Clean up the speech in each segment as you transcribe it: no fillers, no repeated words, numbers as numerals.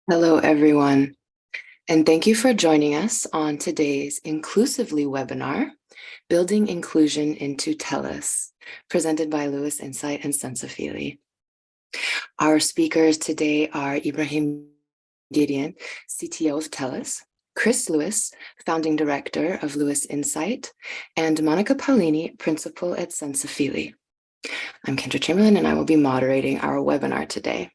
Hello, everyone, and thank you for joining us on today's Inclusively webinar, Building Inclusion into TELUS, presented by Lewis Insight and Sensafili. Our speakers today are Ibrahim Gedeon, CTO of TELUS, Chris Lewis, Founding Director of Lewis Insight, and Monica Paolini, Principal at Sensafili. I'm Kendra Chamberlain, and I will be moderating our webinar today.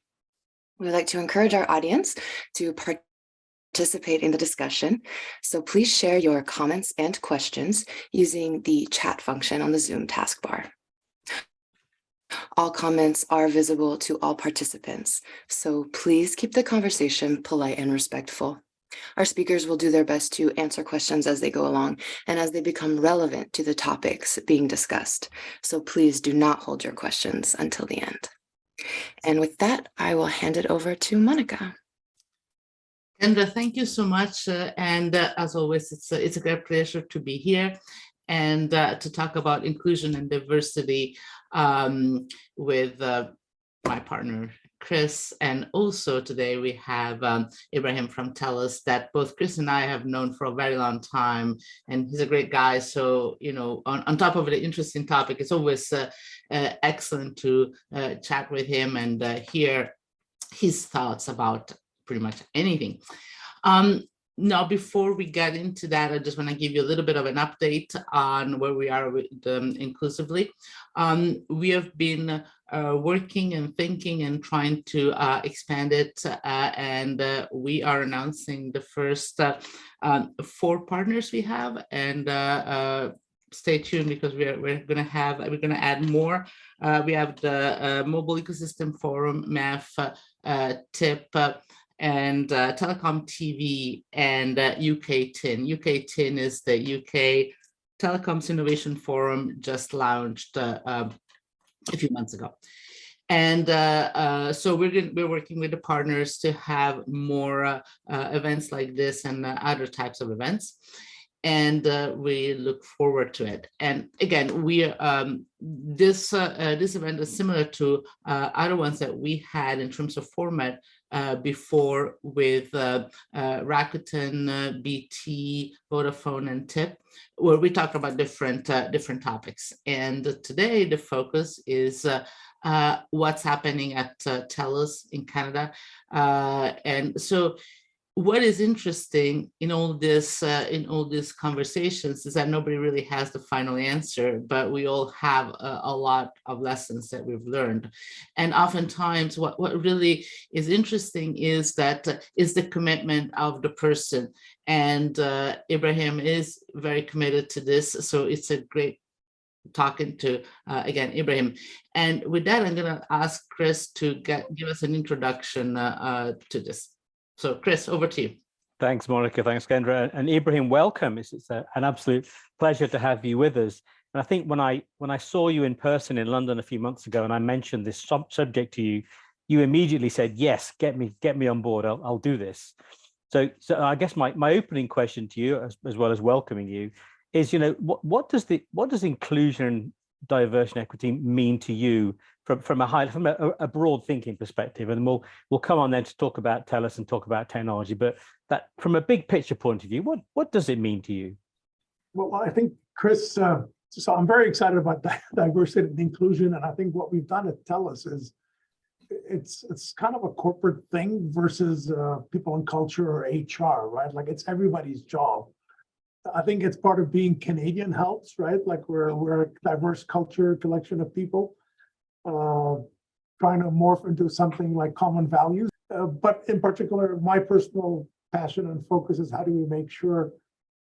We'd like to encourage our audience to participate in the discussion, so please share your comments and questions using the chat function on the Zoom taskbar. All comments are visible to all participants, so please keep the conversation polite and respectful. Our speakers will do their best to answer questions as they go along and as they become relevant to the topics being discussed, so please do not hold your questions until the end. And with that, I will hand it over to Monica. Kendra, thank you so much. As always, it's a great pleasure to be here and to talk about inclusion and diversity with my partner, Chris. And also today we have Ibrahim from TELUS that both Chris and I have known for a very long time. And he's a great guy. So, you know, on top of the interesting topic, it's always excellent to chat with him and hear his thoughts about pretty much anything. Now, before we get into that, I just want to give you a little bit of an update on where we are with Inclusively. We have been working and thinking and trying to expand it, and we are announcing the first 4 partners we have, and stay tuned because we're going to add more. We have the Mobile Ecosystem Forum, MEF, TIP, and Telecom TV, and UK TIN. UK TIN is the UK Telecoms Innovation Forum, just launched a few months ago. And so we're working with the partners to have more events like this and other types of events. And we look forward to it. And again, this event is similar to other ones that we had in terms of format before with Rakuten, BT, Vodafone, and TIP, where we talk about different topics. And today the focus is what's happening at TELUS in Canada. And so what is interesting in all these conversations is that nobody really has the final answer, but we all have a lot of lessons that we've learned. And oftentimes what really is interesting is that is the commitment of the person. And Ibrahim is very committed to this. So it's a great talking to, again, Ibrahim. And with that, I'm going to ask Chris to give us an introduction to this. So Chris, over to you. Thanks, Monica. Thanks, Kendra. And Ibrahim, welcome. It's an absolute pleasure to have you with us. And I think when I saw you in person in London a few months ago and I mentioned this subject to you, you immediately said, yes, get me on board. I'll do this. So I guess my opening question to you, as well as welcoming you, is, you know, what does inclusion and diversity and equity mean to you from a broad thinking perspective? And we'll come on then to talk about TELUS and talk about technology, but that from a big picture point of view, what does it mean to you? Well, I think, Chris, so I'm very excited about diversity and inclusion, and I think what we've done at TELUS is it's kind of a corporate thing versus people in culture or HR, right? Like it's everybody's job. I think it's part of being Canadian helps, right? Like we're a diverse culture, collection of people trying to morph into something like common values. But in particular, my personal passion and focus is how do we make sure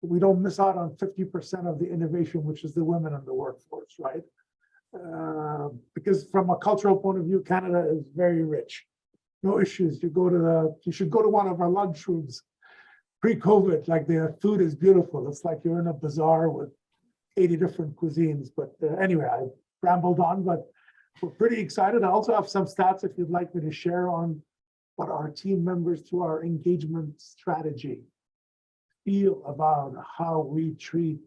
we don't miss out on 50% of the innovation, which is the women in the workforce, right? Because from a cultural point of view, Canada is very rich. No issues. You should go to one of our lunchrooms pre-COVID, like the food is beautiful. It's like you're in a bazaar with 80 different cuisines. But anyway, I rambled on, but we're pretty excited. I also have some stats if you'd like me to share on what our team members through our engagement strategy feel about how we treat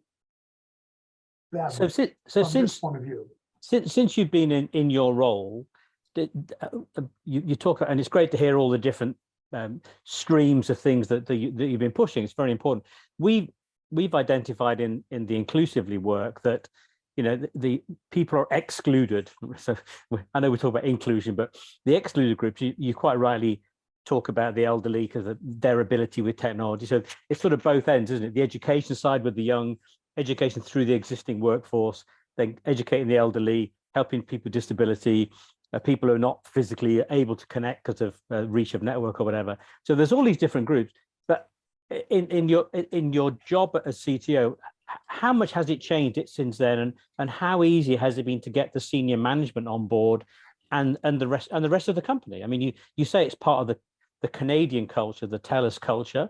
them from this point of view. Since you've been in your role, you talk, and it's great to hear all the different streams of things that you've been pushing. It's very important. We've identified in the inclusively work that, you know, the people are excluded. So I know we talk about inclusion, but the excluded groups, you quite rightly talk about the elderly because of their ability with technology. So it's sort of both ends, isn't it? The education side with the young, education through the existing workforce, then educating the elderly, helping people with disability, people who are not physically able to connect because of reach of network or whatever. So there's all these different groups. But in your job as CTO, how much has it changed since then, and how easy has it been to get the senior management on board and the rest of the company? I mean, you say it's part of the Canadian culture, the TELUS culture.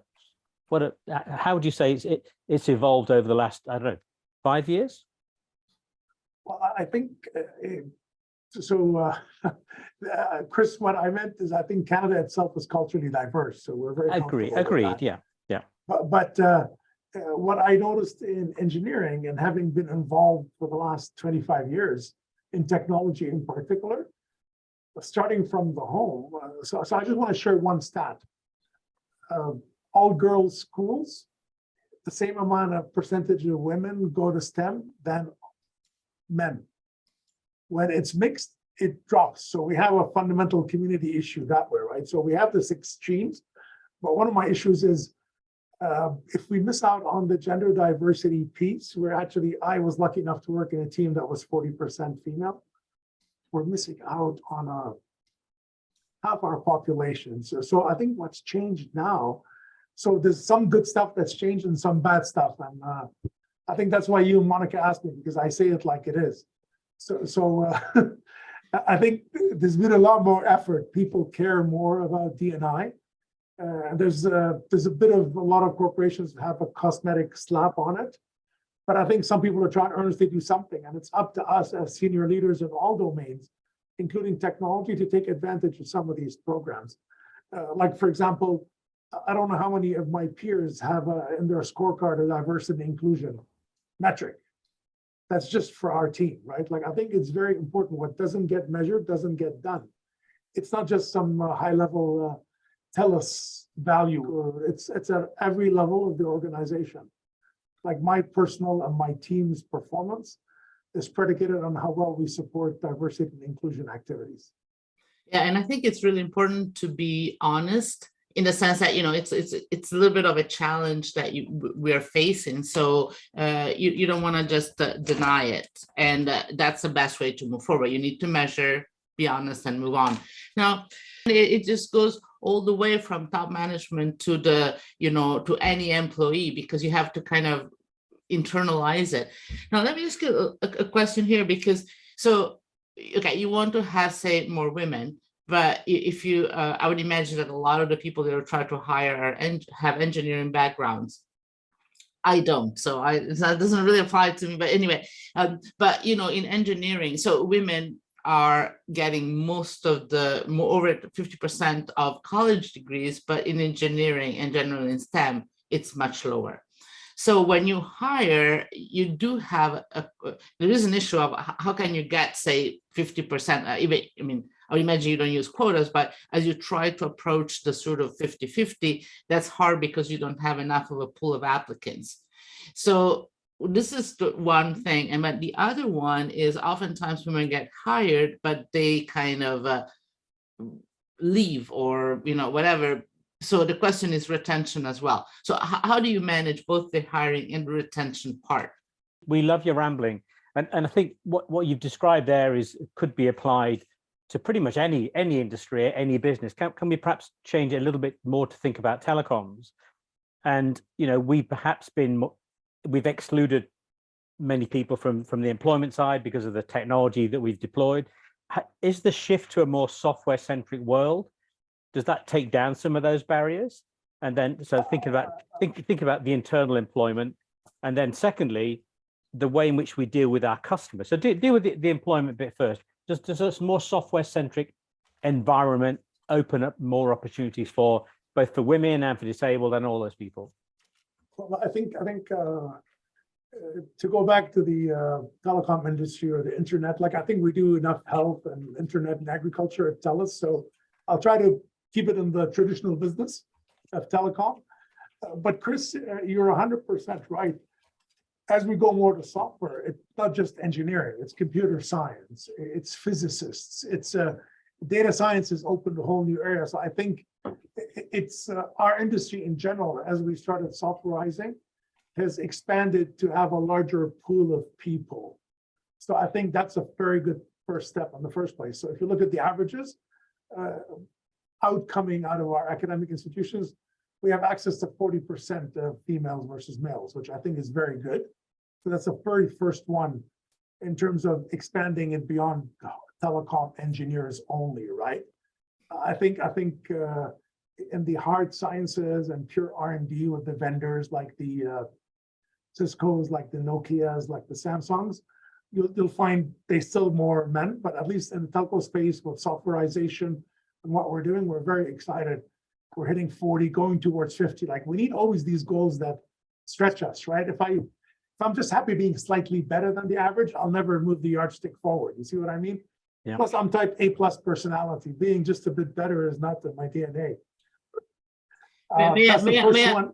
How would you say it's evolved over the last, I don't know, 5 years? Well, I think so. Chris, what I meant is I think Canada itself is culturally diverse, so we're very agreed. Yeah. But what I noticed in engineering, and having been involved for the last 25 years in technology in particular, starting from the home. So I just want to share one stat. All girls schools, the same amount of percentage of women go to STEM than men. When it's mixed, it drops. So we have a fundamental community issue that way, right? So we have this extremes, but one of my issues is if we miss out on the gender diversity piece, I was lucky enough to work in a team that was 40% female. We're missing out on half our population. So I think what's changed now, so there's some good stuff that's changed and some bad stuff. And I think that's why you and Monica asked me, because I say it like it is. So I think there's been a lot more effort. People care more about D&I. There's a lot of corporations have a cosmetic slap on it. But I think some people are trying to earnestly do something, and it's up to us as senior leaders in all domains, including technology, to take advantage of some of these programs. Like, for example, I don't know how many of my peers have in their scorecard a diversity and inclusion metric. That's just for our team, right? Like, I think it's very important. What doesn't get measured doesn't get done. It's not just some high-level TELUS value. It's at every level of the organization. Like, my personal and my team's performance is predicated on how well we support diversity and inclusion activities. Yeah, and I think it's really important to be honest in the sense that, you know, it's a little bit of a challenge that we're facing. So you don't want to just deny it, and that's the best way to move forward. You need to measure, be honest, and move on. Now, it just goes all the way from top management to the, you know, to any employee, because you have to kind of internalize it. Now, let me ask you a question here, because okay, you want to have, say, more women, but if you, I would imagine that a lot of the people that are trying to hire have engineering backgrounds. I don't, so that doesn't really apply to me. But anyway, but you know, in engineering, so women are getting most of the over 50% of college degrees, but in engineering and generally in STEM, it's much lower. So when you hire, you do have there is an issue of how can you get, say, 50%, even, I mean, I would imagine you don't use quotas, but as you try to approach the sort of 50-50, that's hard because you don't have enough of a pool of applicants. So this is the one thing. And but the other one is oftentimes women get hired, but they kind of leave, or, you know, whatever. So the question is retention as well. So how do you manage both the hiring and the retention part? We love your rambling. And I think what you've described there could be applied to pretty much any industry, any business. Can we perhaps change it a little bit more to think about telecoms? And, you know, we've excluded many people from the employment side because of the technology that we've deployed. Is the shift to a more software-centric world, does that take down some of those barriers? And then, so think about the internal employment, and then secondly, the way in which we deal with our customers. So deal with the employment bit first. Does a more software-centric environment open up more opportunities for both for women and for disabled and all those people? Well, I think to go back to the telecom industry or the internet, like, I think we do enough health and internet and agriculture at TELUS. So I'll try to keep it in the traditional business of telecom. But Chris, you're 100% right. As we go more to software, it's not just engineering, it's computer science, it's physicists, it's data science has opened a whole new area. So I think it's our industry in general, as we started softwareizing, has expanded to have a larger pool of people. So I think that's a very good first step in the first place. So if you look at the averages, coming out of our academic institutions, we have access to 40% of females versus males, which I think is very good. So that's the very first one in terms of expanding it beyond telecom engineers only, right? I think in the hard sciences and pure R&D with the vendors like the Cisco's, like the Nokia's, like the Samsungs, you'll find they still more men, but at least in the telco space with softwareization and what we're doing, we're very excited. We're hitting 40, going towards 50. Like we need always these goals that stretch us, right? If I'm just happy being slightly better than the average, I'll never move the yardstick forward. You see what I mean? Yeah. Plus, I'm type A+ personality. Being just a bit better is not my DNA. That's the first one.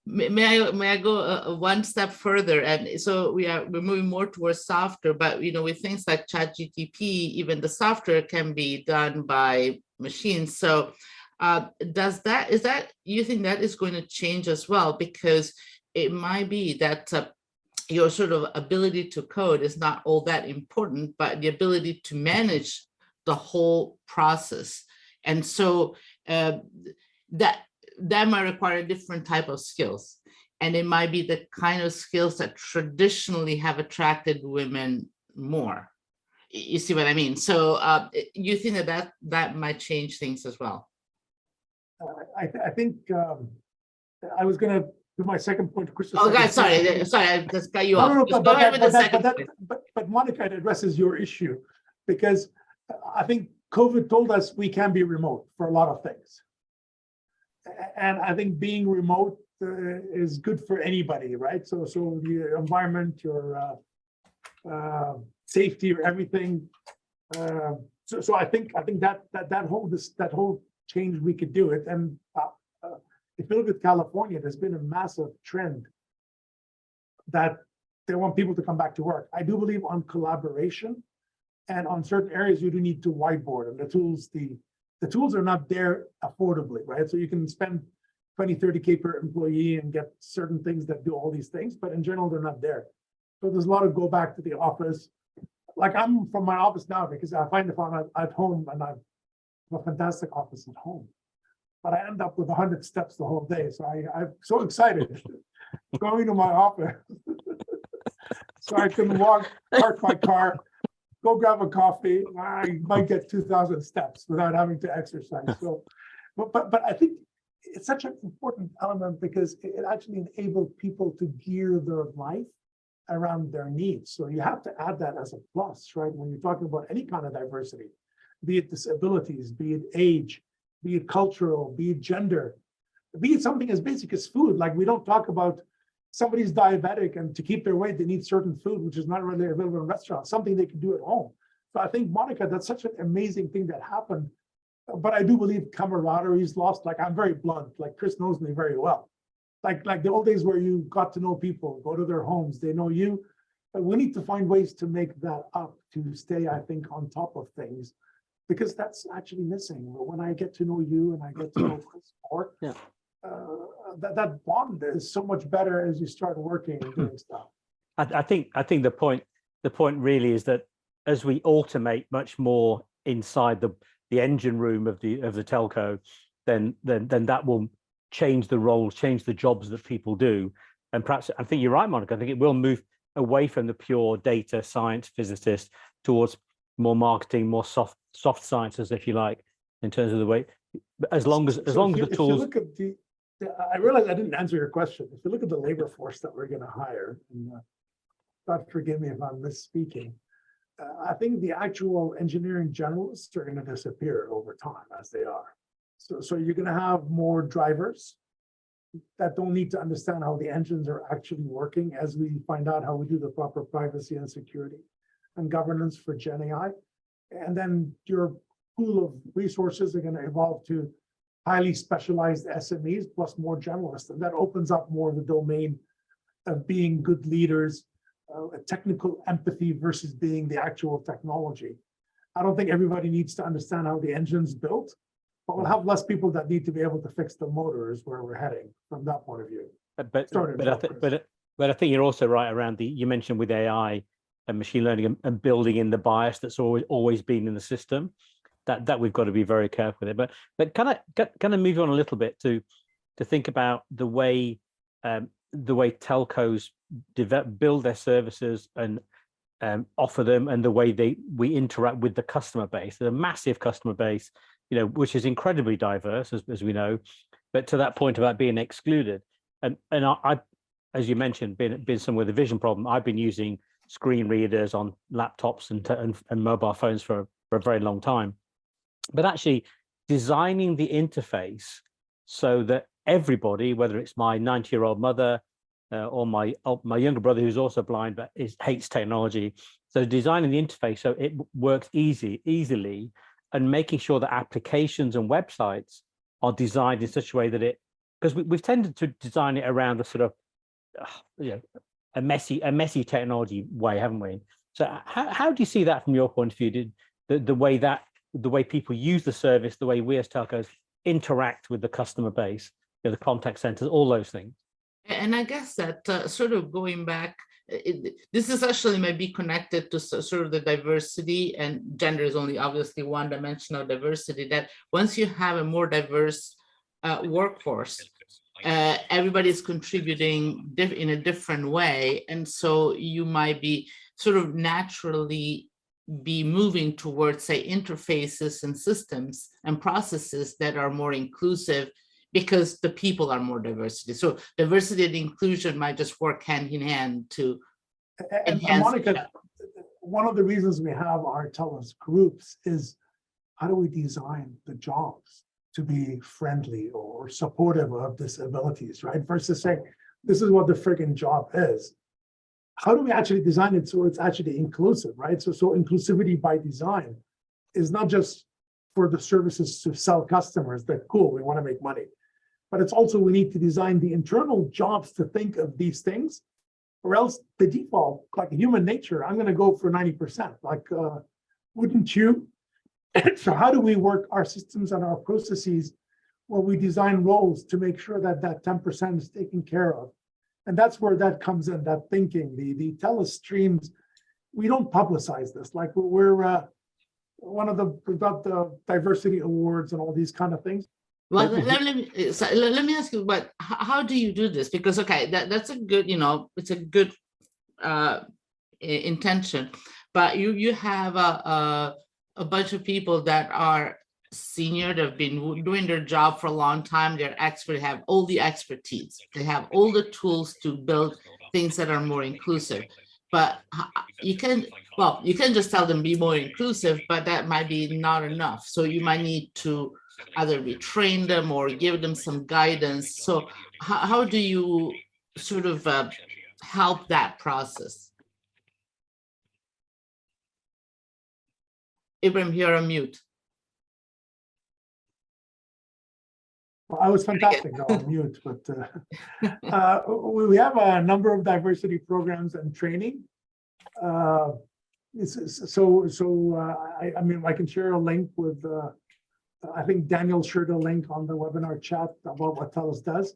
May I go one step further? And so we're moving more towards software, but with things like ChatGPT, even the software can be done by machines. So you think that is going to change as well? Because it might be that your sort of ability to code is not all that important, but the ability to manage the whole process. And so that might require a different type of skills. And it might be the kind of skills that traditionally have attracted women more. You see what I mean? So you think that might change things as well? I think I was going to do my second point. Oh, God, sorry, I just got you off. No, but Monica, it addresses your issue because I think COVID told us we can be remote for a lot of things. And I think being remote is good for anybody, right? So the environment, your safety, or everything. So I think that whole change, we could do it. And if you look at California, there's been a massive trend that they want people to come back to work. I do believe on collaboration, and on certain areas you do need to whiteboard, and the tools are not there affordably, right? So you can spend 20, 30K per employee and get certain things that do all these things, but in general, they're not there. So there's a lot of go back to the office. Like I'm from my office now because I find if I'm at home, and I have a fantastic office at home, but I end up with 100 steps the whole day. So I'm so excited going to my office so I can park my car, go grab a coffee. I might get 2,000 steps without having to exercise. So, but I think it's such an important element because it actually enables people to gear their life around their needs. So you have to add that as a plus, right? When you're talking about any kind of diversity, be it disabilities, be it age, be it cultural, be it gender, be it something as basic as food. Like we don't talk about somebody's diabetic and to keep their weight, they need certain food, which is not really available in restaurants, something they can do at home. So I think, Monica, that's such an amazing thing that happened. But I do believe camaraderie is lost. Like I'm very blunt, like Chris knows me very well. Like the old days where you got to know people, go to their homes, they know you. But we need to find ways to make that up, to stay, I think, on top of things, because that's actually missing. When I get to know you and I get to know Chris more, yeah. That bond is so much better as you start working and doing stuff. I think the point really is that as we automate much more inside the engine room of the telco, then that will change the roles, change the jobs that people do. And perhaps I think you're right, Monica. I think it will move away from the pure data science physicist towards more marketing, more soft sciences, if you like, in terms of the way. As long as the tools. If you look at I realize I didn't answer your question. If you look at the labor force that we're going to hire, and God forgive me if I'm misspeaking, I think the actual engineering generalists are going to disappear over time as they are. So you're going to have more drivers that don't need to understand how the engines are actually working as we find out how we do the proper privacy and security and governance for Gen AI. And then your pool of resources are going to evolve to highly specialized SMEs plus more generalists, and that opens up more of the domain of being good leaders, a technical empathy versus being the actual technology. I don't think everybody needs to understand how the engine's built, but we'll have less people that need to be able to fix the motor is where we're heading from that point of view. But I think you're also right around you mentioned with AI and machine learning and building in the bias that's always been in the system, that we've got to be very careful with it. But can I move on a little bit to think about the way telcos build their services and offer them, and the way we interact with the customer base. There's a massive customer base, which is incredibly diverse, as we know, but to that point about being excluded. And I as you mentioned, been someone with a vision problem. I've been using screen readers on laptops and mobile phones for a very long time. But actually designing the interface so that everybody, whether it's my 90-year-old mother or my younger brother who's also blind but hates technology, so designing the interface so it works easily, and making sure that applications and websites are designed in such a way that because we've tended to design it around a sort of a messy technology way, haven't we? So how do you see that from your point of view? The way people use the service, the way we as telcos interact with the customer base, the contact centers, all those things. And I guess that sort of going back, this is actually maybe connected to sort of the diversity, and gender is only obviously one dimension of diversity, that once you have a more diverse workforce, everybody's contributing in a different way. And so you might be sort of naturally be moving towards, say, interfaces and systems and processes that are more inclusive because the people are more diversity. So diversity and inclusion might just work hand in hand to enhance. Monica, one of the reasons we have our TELUS groups is how do we design the jobs to be friendly or supportive of disabilities, right? Versus saying, this is what the friggin' job is. How do we actually design it so it's actually inclusive, right? So inclusivity by design is not just for the services to sell customers that, cool, we want to make money. But it's also, we need to design the internal jobs to think of these things, or else the default, like human nature, I'm going to go for 90%. Like, wouldn't you? So how do we work our systems and our processes where we design roles to make sure that that 10% is taken care of? And that's where that comes in, that thinking, the TELUS streams. We don't publicize this. Like we're we've got the diversity awards and all these kind of things. Well, let me ask you, but how do you do this? Because, okay, that's a good, it's a good intention, but you have a bunch of people that are senior, they've been doing their job for a long time, they're expert, have all the expertise, they have all the tools to build things that are more inclusive. But you can just tell them be more inclusive, but that might be not enough. So you might need to either retrain them or give them some guidance. So how do you sort of help that process? Ibrahim, you're on mute. Well, I was fantastic on mute, but we have a number of diversity programs and training. I mean, I can share a link with, I think Daniel shared a link on the webinar chat about what TELUS does,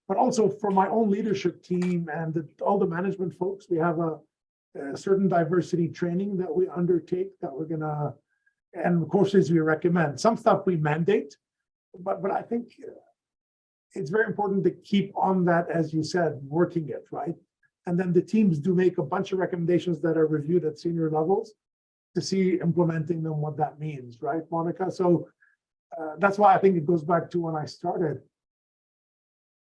but also for my own leadership team and all the management folks, we have a certain diversity training that we undertake that we're gonna, and courses we recommend. Some stuff we mandate, but I think it's very important to keep on that, as you said, working it, right? And then the teams do make a bunch of recommendations that are reviewed at senior levels to see implementing them, what that means, right, Monica? So that's why I think it goes back to when I started.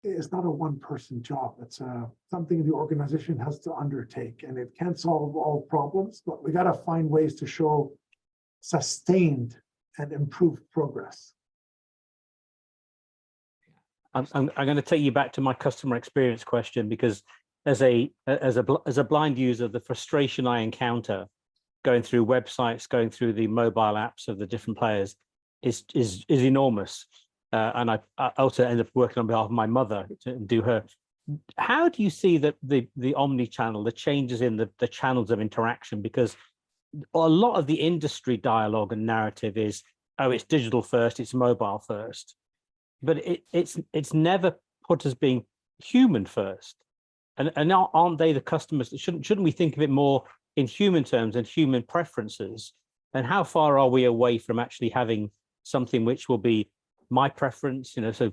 It's not a one-person job. It's something the organization has to undertake, and it can't solve all problems, but we got to find ways to show sustained and improved progress. I'm going to take you back to my customer experience question, because as a blind user, the frustration I encounter going through websites, going through the mobile apps of the different players is enormous. and I also ended up working on behalf of my mother to do her. How do you see that the omni-channel, the changes in the channels of interaction? Because a lot of the industry dialogue and narrative is, oh, it's digital first, it's mobile first, but it's never put as being human first. And aren't they the customers? Shouldn't we think of it more in human terms and human preferences? And how far are we away from actually having something which will be my preference, so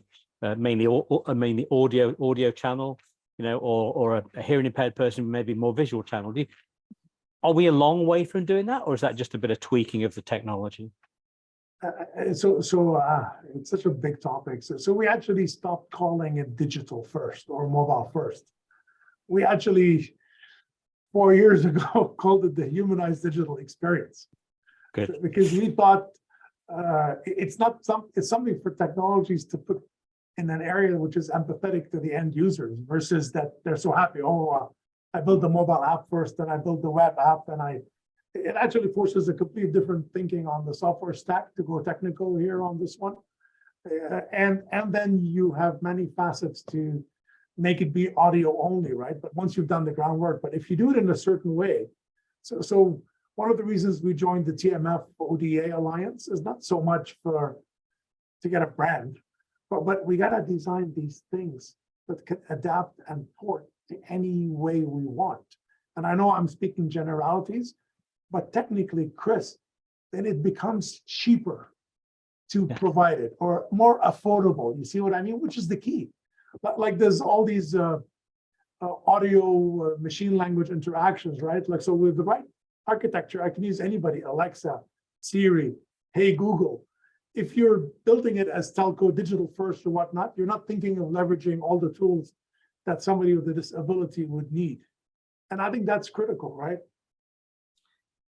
mainly audio channel, or a hearing impaired person, maybe more visual channel? Are we a long way from doing that, or is that just a bit of tweaking of the technology? So it's such a big topic. So we actually stopped calling it digital first or mobile first. We actually 4 years ago called it the humanized digital experience. Good. Because we thought it's something for technologies to put in an area which is empathetic to the end users, versus that they're so happy. I built the mobile app first, and I built the web app, and it actually forces a complete different thinking on the software stack, to go technical here on this one. And then you have many facets to make it be audio only, right? But once you've done the groundwork, but if you do it in a certain way, so one of the reasons we joined the TMF ODA Alliance is not so much to get a brand, but we gotta design these things that can adapt and port to any way we want. And I know I'm speaking generalities, but technically, Chris, then it becomes cheaper to provide it, or more affordable. You see what I mean? Which is the key. Like there's all these audio machine language interactions, right? Like, so with the right architecture, I can use anybody, Alexa, Siri, Hey Google. If you're building it as telco digital first or whatnot, you're not thinking of leveraging all the tools that somebody with a disability would need. And I think that's critical, right?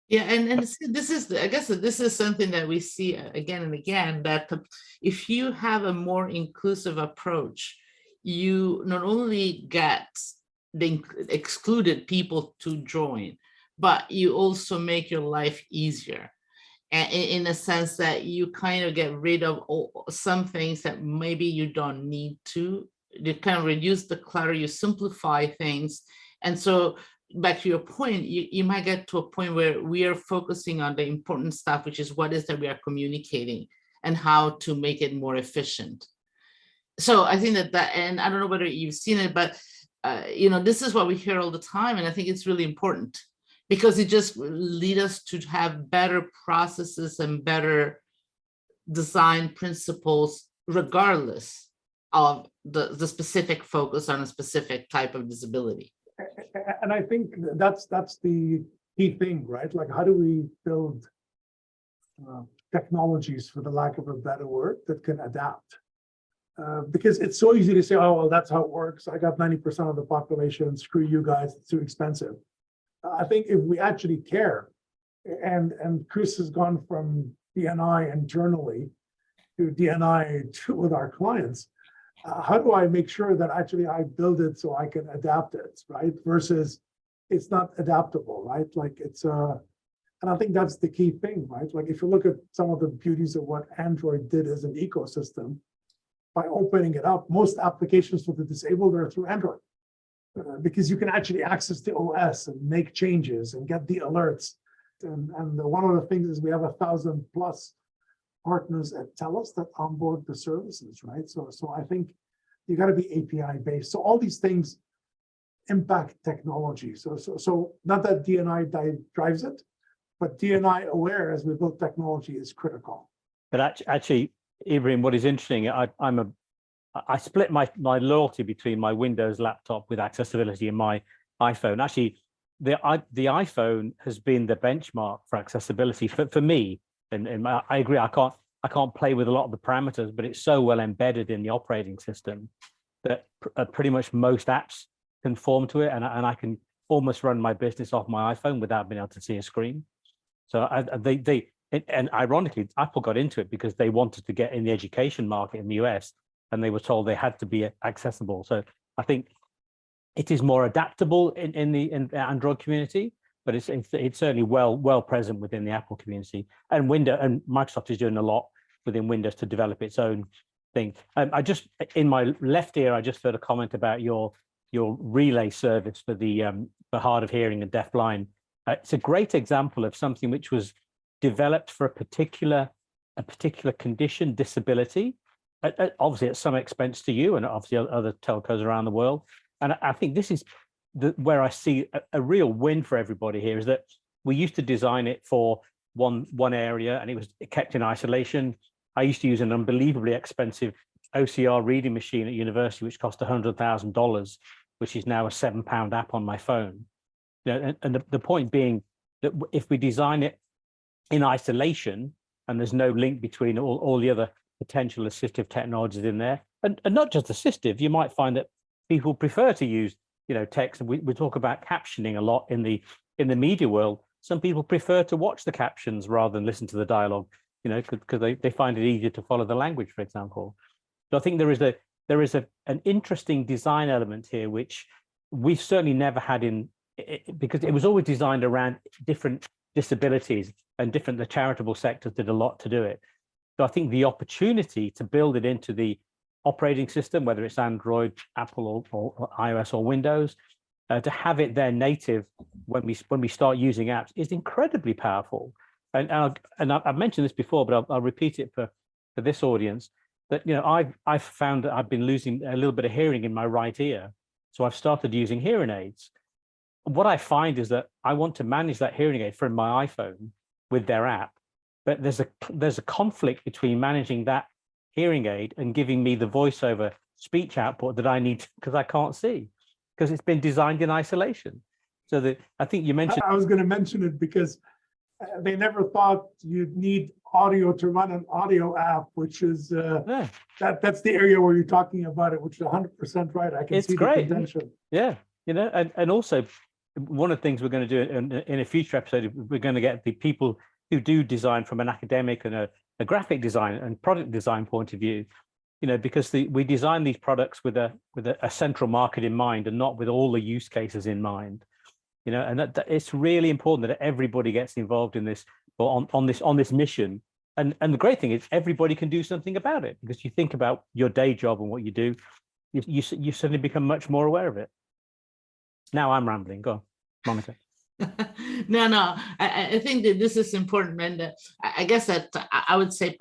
Yeah, and this is, I guess this is something that we see again and again, that if you have a more inclusive approach, you not only get the excluded people to join, but you also make your life easier. And in a sense that you kind of get rid of some things that maybe you don't need to. You kind of reduce the clutter, you simplify things. And so back to your point, you might get to a point where we are focusing on the important stuff, which is what is that we are communicating and how to make it more efficient. So I think that, and I don't know whether you've seen it, but this is what we hear all the time. And I think it's really important, because it just leads us to have better processes and better design principles, regardless of the specific focus on a specific type of disability. And I think that's the key thing, right? Like, how do we build technologies, for the lack of a better word, that can adapt? Because it's so easy to say, oh, well, that's how it works. I got 90% of the population. Screw you guys. It's too expensive. I think if we actually care, and Chris has gone from DNI internally to DNI with our clients, how do I make sure that actually I build it so I can adapt it, right? Versus it's not adaptable, right? Like and I think that's the key thing, right? Like, if you look at some of the beauties of what Android did as an ecosystem, by opening it up, most applications for the disabled are through Android. Because you can actually access the OS and make changes and get the alerts. And one of the things is we have 1,000+ partners at TELUS that onboard the services, right? So I think you got to be API based. So all these things impact technology. So not that DNI drives it, but DNI aware as we build technology is critical. But actually, Ibrahim, what is interesting, I split my loyalty between my Windows laptop with accessibility and my iPhone. Actually, the iPhone has been the benchmark for accessibility for me. And I agree, I can't play with a lot of the parameters, but it's so well embedded in the operating system that pretty much most apps conform to it, and I can almost run my business off my iPhone without being able to see a screen. So and ironically, Apple got into it because they wanted to get in the education market in the US, and they were told they had to be accessible. So I think it is more adaptable in the Android community, but it's certainly well present within the Apple community. And Microsoft is doing a lot within Windows to develop its own thing. I just, in my left ear, I just heard a comment about your relay service for the hard of hearing and deafblind. It's a great example of something which was developed for a particular condition, disability, obviously at some expense to you and obviously other telcos around the world. And I think this is where I see a real win for everybody here, is that we used to design it for one area and it was kept in isolation. I used to use an unbelievably expensive OCR reading machine at university, which cost $100,000, which is now a £7 app on my phone. And the point being that if we design it in isolation and there's no link between all the other potential assistive technologies in there, and not just assistive, you might find that people prefer to use, text. And we talk about captioning a lot in the media world. Some people prefer to watch the captions rather than listen to the dialogue, because they find it easier to follow the language, for example. So I think there is an interesting design element here, which we've certainly never had because it was always designed around different disabilities and the charitable sectors did a lot to do it. So I think the opportunity to build it into the operating system, whether it's Android, Apple, or iOS or Windows, to have it there native when we start using apps is incredibly powerful. And I've mentioned this before, but I'll repeat it for this audience. That I've found that I've been losing a little bit of hearing in my right ear, so I've started using hearing aids. What I find is that I want to manage that hearing aid from my iPhone with their app, but there's a conflict between managing that hearing aid and giving me the voiceover speech output that I need because I can't see, because it's been designed in isolation. So I think you mentioned. I was going to mention it because they never thought you'd need audio to run an audio app, which is that's the area where you're talking about it, which is 100% right. I can see the contention. Yeah, and also one of the things we're going to do in a future episode, we're going to get the people who do design from an academic and a graphic design and product design point of view, because we design these products with a central market in mind and not with all the use cases in mind. And that it's really important that everybody gets involved in this or on this mission. And the great thing is everybody can do something about it, because you think about your day job and what you do, you suddenly become much more aware of it. Now I'm rambling. Go on, Monica. No, I think that this is important, and I guess that I would say,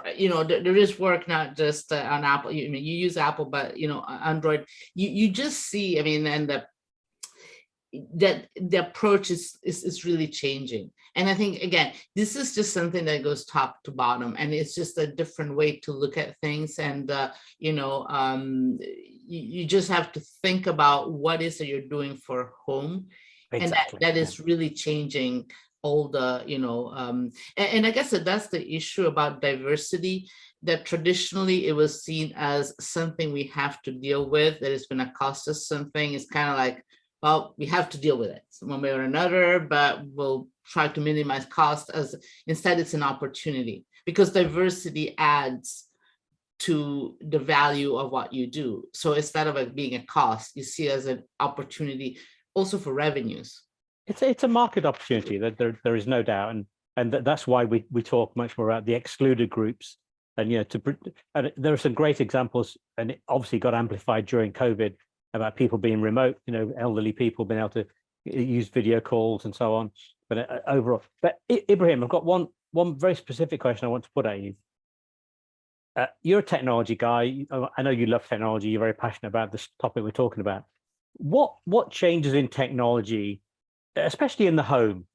there is work not just on Apple. You use Apple, but Android. You just see. I mean, and that the approach is really changing. And I think, again, this is just something that goes top to bottom, and it's just a different way to look at things. And you just have to think about what is that you're doing for home. Exactly. And that is really changing all the, and I guess that's the issue about diversity, that traditionally it was seen as something we have to deal with, that it's going to cost us something. It's kind of like, well, we have to deal with it one way or another, but we'll try to minimize cost. As instead, it's an opportunity, because diversity adds to the value of what you do. So instead of it being a cost, you see it as an opportunity also for revenues. It's a market opportunity, that there is no doubt, and that's why we talk much more about the excluded groups. And and there are some great examples, and it obviously got amplified during COVID, about people being remote, elderly people being able to use video calls and so on. But overall, Ibrahim, I've got one very specific question I want to put at you. You're a technology guy. I know you love technology. You're very passionate about this topic we're talking about. What changes in technology, especially in the home?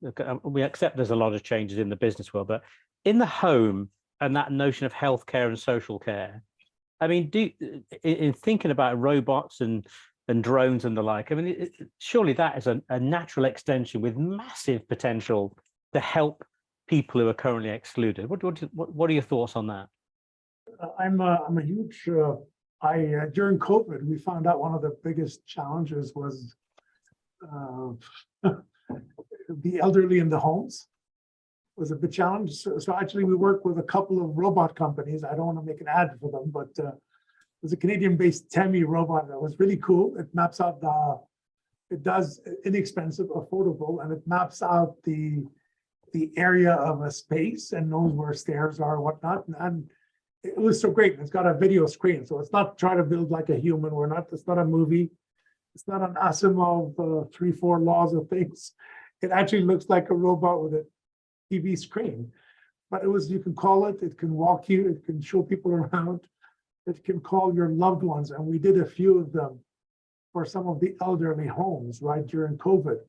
We accept there's a lot of changes in the business world, but in the home and that notion of healthcare and social care, I mean, in thinking about robots and drones and the like, I mean, surely that is a natural extension with massive potential to help people who are currently excluded. What are your thoughts on that? I'm a huge. During COVID, we found out one of the biggest challenges was the elderly in the homes. Was a big challenge. So actually, we work with a couple of robot companies. I don't want to make an ad for them, but there's a Canadian-based Temi robot that was really cool. It maps out it does inexpensive, affordable, and it maps out the area of a space and knows where stairs are, whatnot. And it was so great. It's got a video screen, so it's not trying to build like a human. It's not a movie. It's not an Asimov 3-4 laws of things. It actually looks like a robot with a TV screen. But you can call it, it can walk you, it can show people around, it can call your loved ones. And we did a few of them for some of the elderly homes, right, during COVID.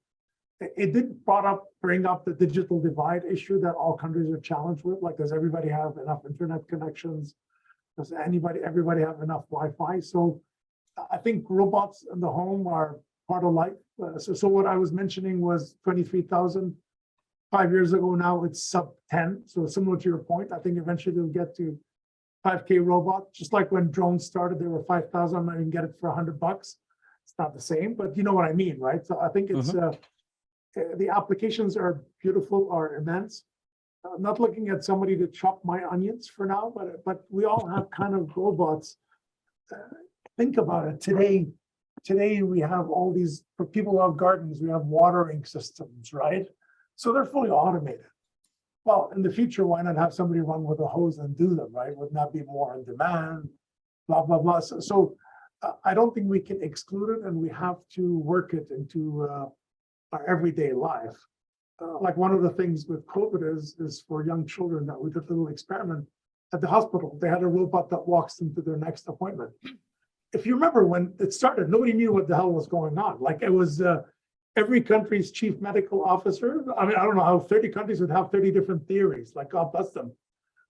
It did bring up the digital divide issue that all countries are challenged with. Like, does everybody have enough internet connections? Does everybody have enough Wi-Fi? So I think robots in the home are part of life. So what I was mentioning was 23,000. 5 years ago now, it's sub 10. So similar to your point, I think eventually they'll get to 5K robot. Just like when drones started, they were 5,000. I can get it for $100. It's not the same, but you know what I mean, right? So I think it's the applications are beautiful, are immense. I'm not looking at somebody to chop my onions for now, but we all have kind of robots. Think about it. Today we have all these, for people who have gardens, we have watering systems, right? So they're fully automated. Well, in the future, why not have somebody run with a hose and do them, right? Wouldn't that be more on demand? Blah, blah, blah. So I don't think we can exclude it, and we have to work it into our everyday life. Like one of the things with COVID is for young children that we did a little experiment at the hospital. They had a robot that walks them to their next appointment. If you remember when it started, nobody knew what the hell was going on. Like, it was every country's chief medical officer. I mean, I don't know how 30 countries would have 30 different theories. Like, God bless them.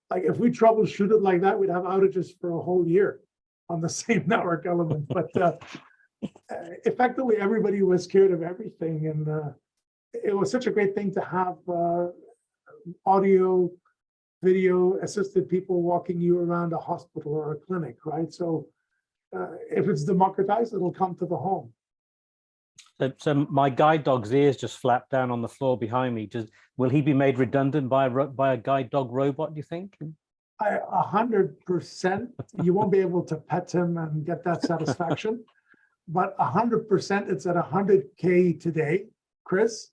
Like, if we troubleshoot it like that, we'd have outages for a whole year on the same network element. But effectively, everybody was scared of everything. And it was such a great thing to have audio, video assisted people walking you around a hospital or a clinic, right? So if it's democratized, it'll come to the home. So my guide dog's ears just flapped down on the floor behind me. Will he be made redundant by a guide dog robot, do you think? 100%. You won't be able to pet him and get that satisfaction. But 100%, it's at 100K today, Chris.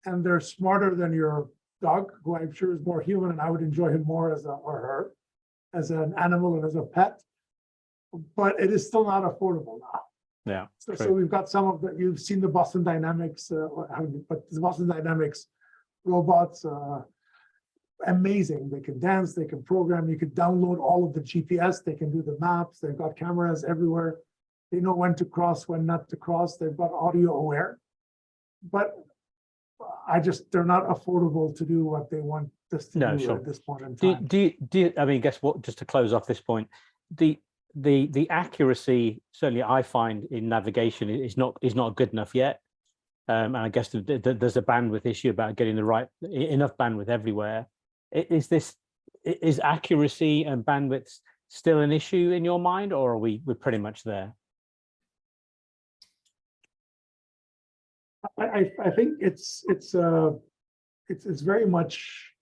And they're smarter than your dog, who I'm sure is more human, and I would enjoy him more or her as an animal and as a pet. But it is still not affordable now. Yeah. So we've got some of you've seen the Boston Dynamics, but the Boston Dynamics robots, amazing. They can dance, they can program, you can download all of the GPS, they can do the maps, they've got cameras everywhere. They know when to cross, when not to cross. They've got audio aware. But they're not affordable to do what they want us to do at this point in time. Do you, I mean, guess what, just to close off this point, the accuracy, certainly I find in navigation is not good enough yet. And I guess there's a bandwidth issue about getting enough bandwidth everywhere. Is accuracy and bandwidth still an issue in your mind, or are we're pretty much there? I think it's very much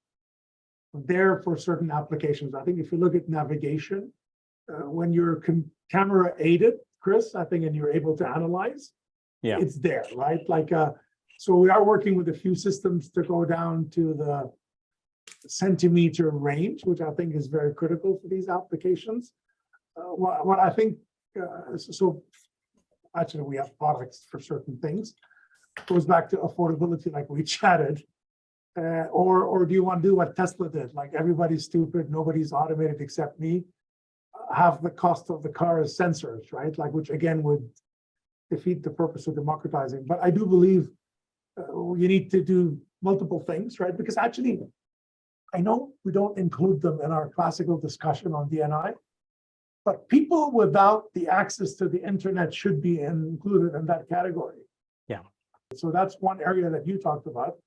there for certain applications. I think if you look at navigation, when you're camera aided, Chris, I think, and you're able to analyze, it's there, right? Like, so we are working with a few systems to go down to the centimeter range, which I think is very critical for these applications. What I think, so actually we have products for certain things. Goes back to affordability, like we chatted, or do you want to do what Tesla did? Like, everybody's stupid, nobody's automated except me. Half the cost of the car is sensors, right? Like, which again would defeat the purpose of democratizing. But I do believe you need to do multiple things, right? Because actually, I know we don't include them in our classical discussion on DNI, but people without the access to the internet should be included in that category. Yeah. So that's one area that you talked about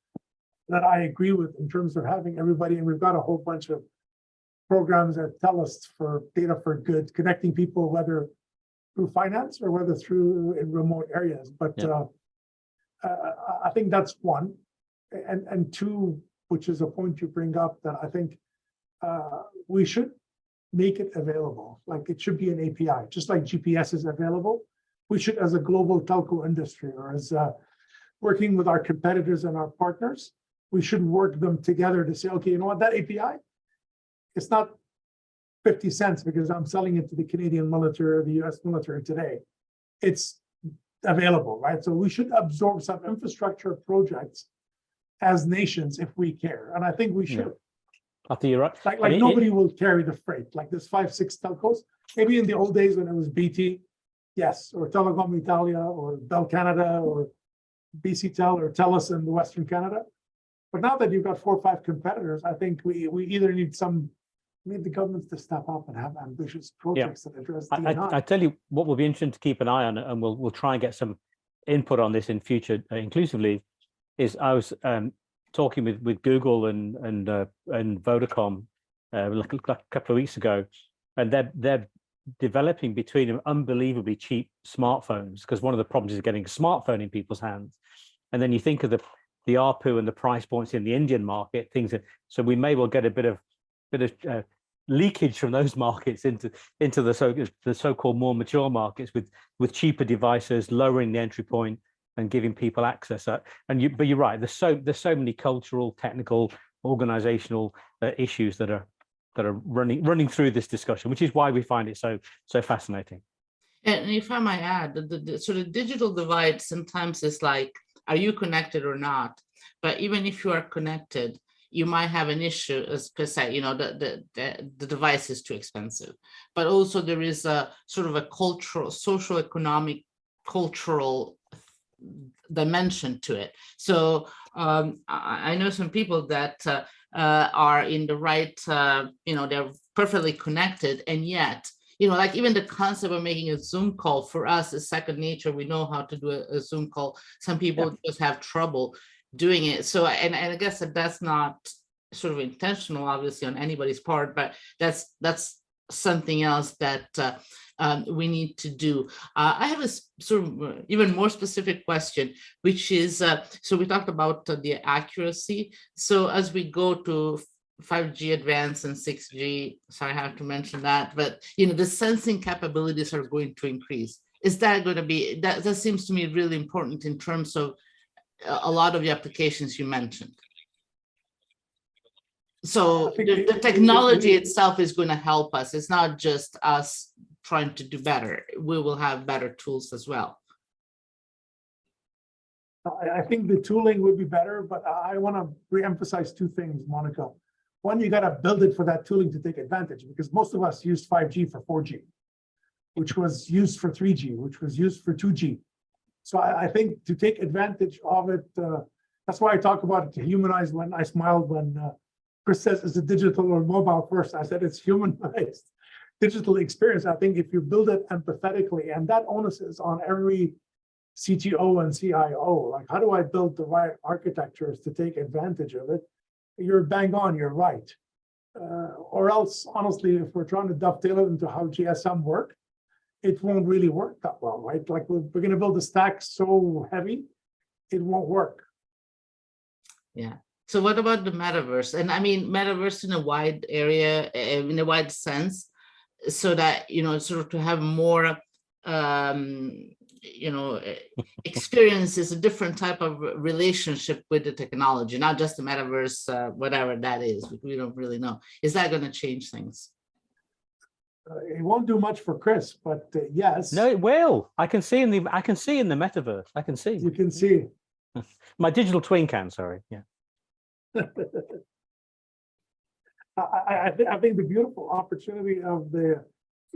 that I agree with in terms of having everybody, and we've got a whole bunch of programs at TELUS for data for good, connecting people, whether through finance or whether through in remote areas. But I think that's one. And two, which is a point you bring up that I think we should make it available. Like, it should be an API, just like GPS is available. We should, as a global telco industry, or as working with our competitors and our partners, we should work them together to say, okay, you know what, that API, it's not 50 cents because I'm selling it to the Canadian military or the US military today. It's available, right? So we should absorb some infrastructure projects as nations if we care. And I think we should. I think you're right. Like nobody will carry the freight. Like there's 5-6 telcos. Maybe in the old days when it was BT, yes, or Telecom Italia or Bell Canada or BCTEL or TELUS in Western Canada. But now that you've got 4 or 5 competitors, I think we either need the governments to step up and have ambitious projects that address D&I. I tell you what will be interesting to keep an eye on, and we'll try and get some input on this in future inclusively, is I was talking with Google and Vodafone like a couple of weeks ago, and they're developing between them unbelievably cheap smartphones, because one of the problems is getting a smartphone in people's hands. And then you think of the ARPU and the price points in the Indian market, so we may well get a bit of leakage from those markets into the so-called more mature markets with cheaper devices, lowering the entry point and giving people access. But you're right. There's so many cultural, technical, organizational issues that are running through this discussion, which is why we find it so fascinating. And if I might add, the sort of digital divide sometimes is like, are you connected or not? But even if you are connected, you might have an issue, as per se, the device is too expensive. But also there is a sort of a cultural, social, economic, cultural dimension to it. So I know some people that are in the right, they're perfectly connected, and yet, like even the concept of making a Zoom call for us is second nature. We know how to do a Zoom call. Some people just have trouble doing it. So, and I guess that's not sort of intentional, obviously, on anybody's part, but that's something else that we need to do. I have a sort of even more specific question, which is, so we talked about the accuracy. So as we go to 5G advanced and 6G, sorry, I have to mention that, but the sensing capabilities are going to increase. Is that going to be, that seems to me really important in terms of a lot of the applications you mentioned. So the technology itself is going to help us. It's not just us trying to do better. We will have better tools as well. I think the tooling would be better, but I want to re-emphasize 2 things, Monica. One, you got to build it for that tooling to take advantage, because most of us used 5G for 4G, which was used for 3G, which was used for 2G. So I think to take advantage of it, that's why I talk about it to humanize. When I smiled when Chris says it's a digital or mobile first, I said it's humanized digital experience. I think if you build it empathetically, and that onus is on every CTO and CIO, like how do I build the right architectures to take advantage of it? You're bang on, you're right. Or else, honestly, if we're trying to dovetail it into how GSM work, it won't really work that well, right? Like we're going to build a stack so heavy, it won't work. Yeah. So what about the metaverse? And I mean, metaverse in a wide area, in a wide sense, so that, sort of to have more, experiences, a different type of relationship with the technology, not just the metaverse, whatever that is, we don't really know. Is that going to change things? It won't do much for Chris, but yes. No, it will. I can see in the metaverse. I can see. You can see. My digital twin can. Sorry. Yeah. I think the beautiful opportunity of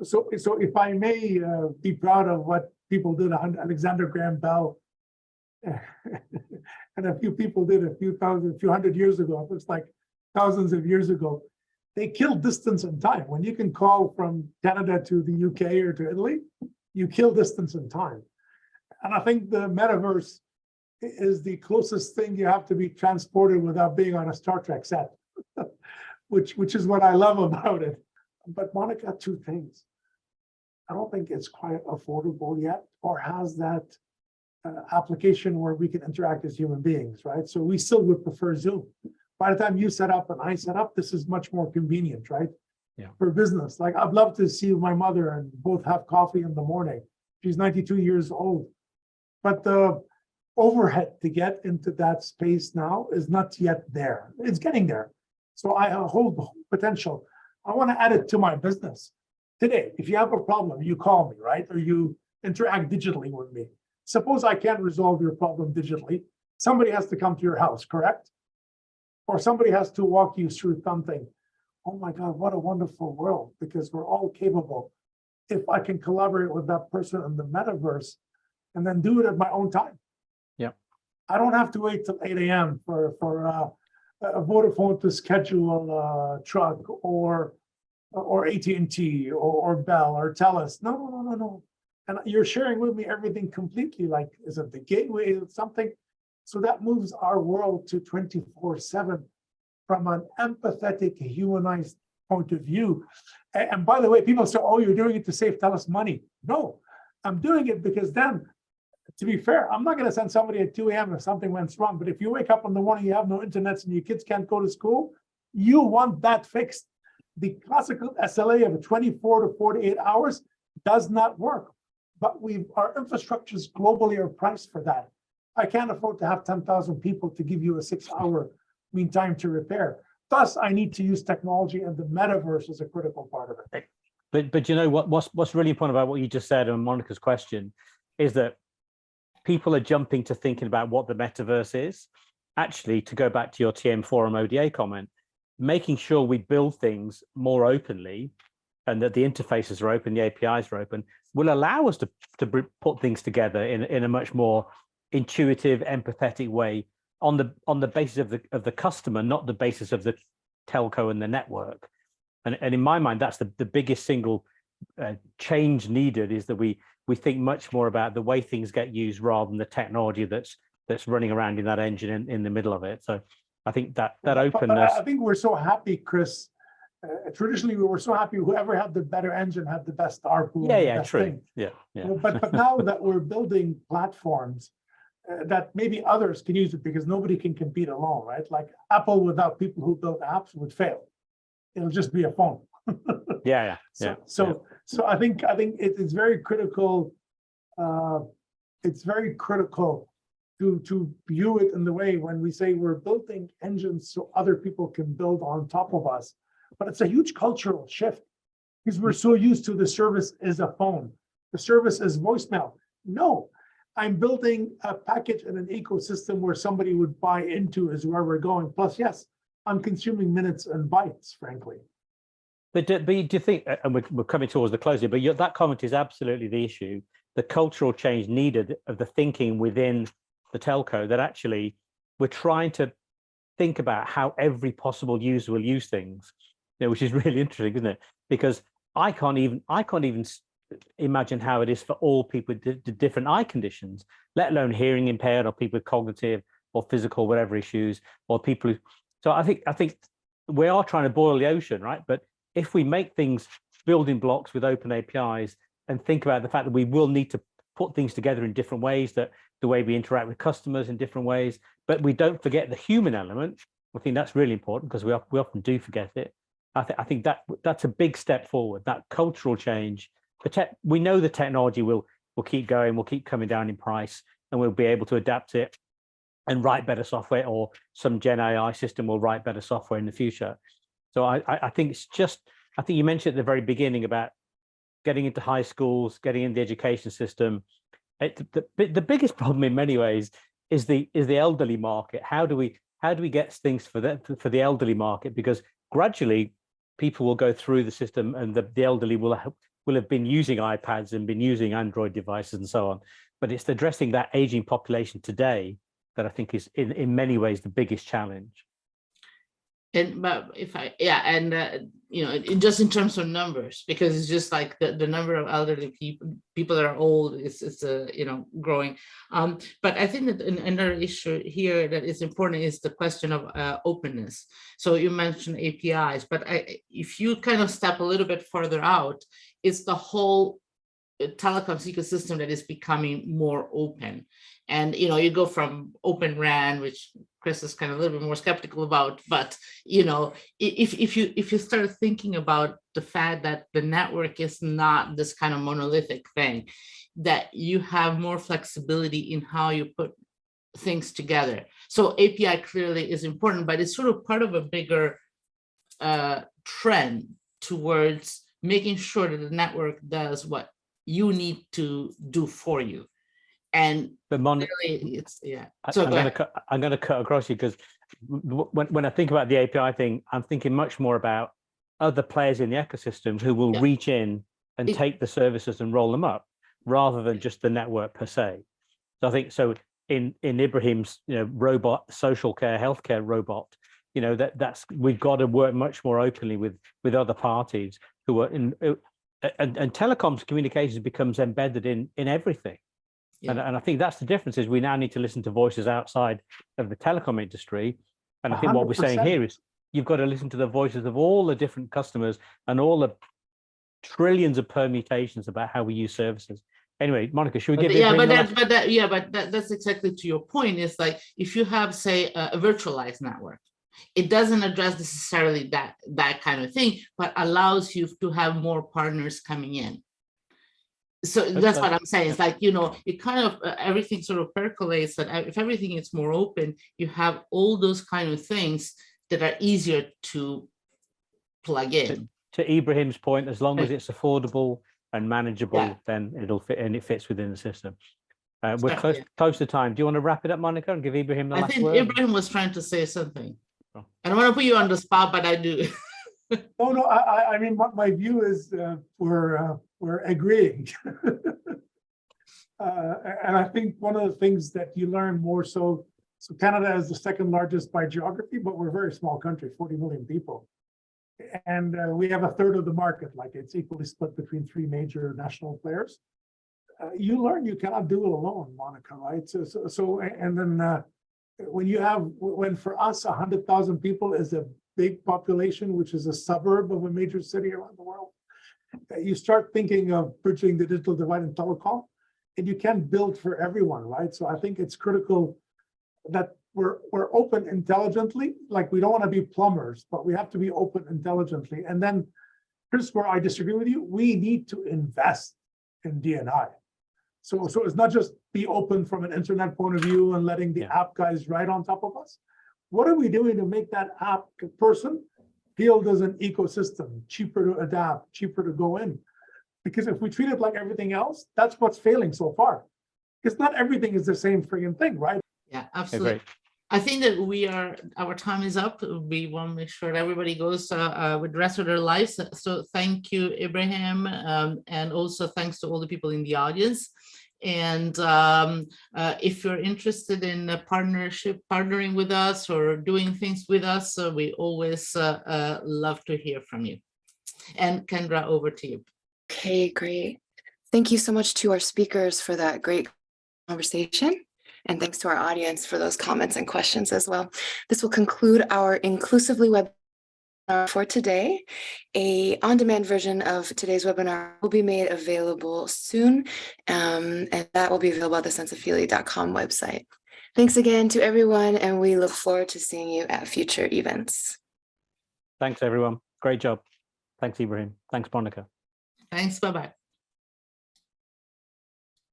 so if I may be proud of what people did, Alexander Graham Bell and a few people did a few hundred years ago. It looks like thousands of years ago. They kill distance and time. When you can call from Canada to the UK or to Italy, you kill distance and time. And I think the metaverse is the closest thing you have to be transported without being on a Star Trek set, which is what I love about it. But Monica, 2 things. I don't think it's quite affordable yet, or has that application where we can interact as human beings, right? So we still would prefer Zoom. By the time you set up and I set up, this is much more convenient, right? Yeah. For business. Like I'd love to see my mother and both have coffee in the morning. She's 92 years old. But the overhead to get into that space now is not yet there. It's getting there. So I hold potential. I want to add it to my business. Today, if you have a problem, you call me, right? Or you interact digitally with me. Suppose I can't resolve your problem digitally. Somebody has to come to your house, correct? Or somebody has to walk you through something. Oh my God, what a wonderful world, because we're all capable. If I can collaborate with that person in the metaverse and then do it at my own time. Yeah. I don't have to wait till 8 a.m. for Vodafone to schedule a truck or AT&T or Bell or TELUS. No. And you're sharing with me everything completely, like, is it the gateway, is it something? So that moves our world to 24/7 from an empathetic, humanized point of view. And by the way, people say, oh, you're doing it to save TELUS money. No, I'm doing it because then, to be fair, I'm not going to send somebody at 2 a.m. if something went wrong. But if you wake up in the morning, you have no internet and your kids can't go to school, you want that fixed. The classical SLA of 24 to 48 hours does not work. But our infrastructures globally are priced for that. I can't afford to have 10,000 people to give you a 6-hour mean time to repair. Thus, I need to use technology, and the metaverse is a critical part of it. But you know what's really important about what you just said and Monica's question is that people are jumping to thinking about what the metaverse is. Actually, to go back to your TM Forum ODA comment, making sure we build things more openly and that the interfaces are open, the APIs are open, will allow us to put things together in a much more intuitive, empathetic way on the basis of the customer, not the basis of the telco and the network. And in my mind, that's the biggest single change needed, is that we think much more about the way things get used rather than the technology that's running around in that engine in the middle of it. So I think that openness. I think we're so happy, Chris. Traditionally, we were so happy whoever had the better engine had the best ARPU. Yeah, true. Thing. Yeah. But now that we're building platforms that maybe others can use it, because nobody can compete alone, right? Like Apple without people who build apps would fail. It'll just be a phone. So I think it's very critical. It's very critical to view it in the way when we say we're building engines so other people can build on top of us. But it's a huge cultural shift, because we're so used to the service is a phone, the service is voicemail. No, I'm building a package and an ecosystem where somebody would buy into is where we're going. Plus, yes, I'm consuming minutes and bytes, frankly. But do you think, and we're coming towards the closing, but that comment is absolutely the issue, the cultural change needed of the thinking within the telco, that actually we're trying to think about how every possible user will use things, which is really interesting, isn't it? Because I can't even imagine how it is for all people with different eye conditions, let alone hearing impaired or people with cognitive or physical, whatever issues, or people who, so I think we are trying to boil the ocean, right? But if we make things building blocks with open APIs and think about the fact that we will need to put things together in different ways, that the way we interact with customers in different ways, but we don't forget the human element, I think that's really important, because we often do forget it. I think that's a big step forward, that cultural change. We know the technology will keep going, will keep coming down in price, and we'll be able to adapt it and write better software, or some Gen AI system will write better software in the future. So I think it's just, I think you mentioned at the very beginning about getting into high schools, getting in the education system. The biggest problem in many ways is the elderly market. How do we get things for the elderly market? Because gradually people will go through the system, and the elderly will have been using iPads and been using Android devices and so on. But it's addressing that aging population today that I think is in many ways the biggest challenge. And but just in terms of numbers, because it's just like the number of elderly people that are old is growing. But I think that another issue here that is important is the question of openness. So you mentioned APIs, but if you kind of step a little bit further out, it's the whole telecoms ecosystem that is becoming more open. And you go from Open RAN, which Chris is kind of a little bit more skeptical about, but if you start thinking about the fact that the network is not this kind of monolithic thing, that you have more flexibility in how you put things together. So API clearly is important, but it's sort of part of a bigger trend towards making sure that the network does what you need to do for you. And But really, it's I'm going to cut across you, because when I think about the API thing, I'm thinking much more about other players in the ecosystem who will reach in and take the services and roll them up, rather than just the network per se. So I think so. In Ibrahim's robot social care healthcare robot, that's we've got to work much more openly with other parties who are in, and telecoms communications becomes embedded in everything. And I think that's the difference, is we now need to listen to voices outside of the telecom industry. And I think what we're saying 100%. here is you've got to listen to the voices of all the different customers and all the trillions of permutations about how we use services. Anyway, Monica, should we give that's exactly to your point. Is like, if you have, say, a virtualized network, it doesn't address necessarily that kind of thing, but allows you to have more partners coming in. So that's what I'm saying. It's like, it kind of everything sort of percolates, that if everything is more open, you have all those kind of things that are easier to plug in. To Ibrahim's point, as long as it's affordable and manageable, then it'll fit, and it fits within the system. We're close to time. Do you want to wrap it up, Monica, and give Ibrahim the last word? I think Ibrahim was trying to say something. I don't want to put you on the spot, but I do. No, I mean, my view is we're agreeing. And I think one of the things that you learn more so Canada is the second largest by geography, but we're a very small country, 40 million people. And we have a third of the market, like it's equally split between three major national players. You learn you cannot do it alone, Monica, right? And then when for us, 100,000 people is a big population, which is a suburb of a major city around the world, you start thinking of bridging the digital divide in telecom, and you can't build for everyone, right? So I think it's critical that we're open intelligently. Like, we don't want to be plumbers, but we have to be open intelligently. And then here's where I disagree with you. We need to invest in D&I. So it's not just be open from an internet point of view and letting the app guys ride on top of us. What are we doing to make that app person feel as an ecosystem, cheaper to adapt, cheaper to go in? Because if we treat it like everything else, that's what's failing so far. Because not everything is the same friggin' thing, right? Yeah, absolutely. I think that our time is up. We want to make sure that everybody goes with the rest of their lives. So thank you, Ibrahim, and also thanks to all the people in the audience. And if you're interested in partnering with us or doing things with us, we always love to hear from you. And Kendra, over to you. Okay, great. Thank you so much to our speakers for that great conversation. And thanks to our audience for those comments and questions as well. This will conclude our Inclusively webinar for today. A on-demand version of today's webinar will be made available soon, and that will be available at the senseofhealy.com website. Thanks again to everyone, and we look forward to seeing you at future events. Thanks, everyone. Great job. Thanks, Ibrahim. Thanks, Monica. Thanks. Bye-bye.